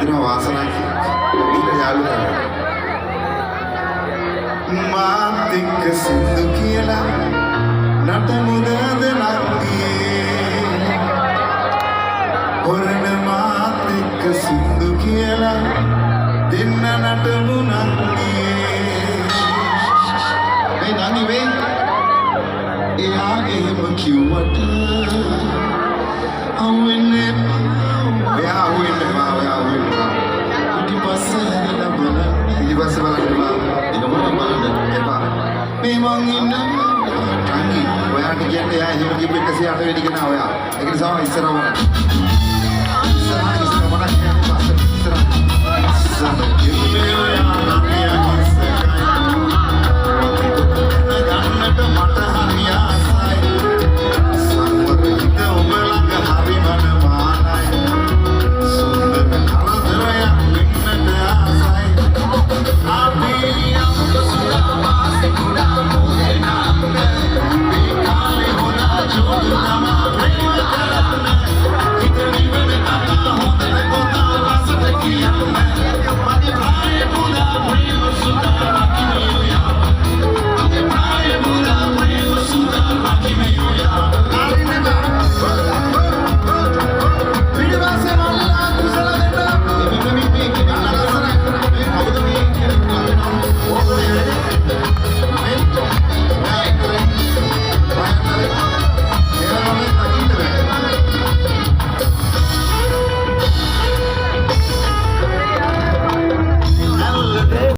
දින වාසනාවක් මේක යාළුවා මාත් එක්ක සින්දු කියලා නටමුද නංගියේ හොරන මාත් එක්ක සින්දු කියලා දෙන්න නටමු නංගියේ මේ නංගි වේ එයා එහෙම කිව්වට අහුවෙන්නේ ඔයා අහුවෙන්නේ පිටිපස්සේ හැරිලා බලන්න ඒක මොකක්ද බලන්න එපා මේ මං ඉන්න නංගි ඔයාට කියන්නේ එයා එහෙම කිව්ව 108 වෙනි කෙනා ඔයා ඒක නිසා ඉස්සරහම ඉස්සරහ මොකක්ද කියන්නේ ඉස්සරහ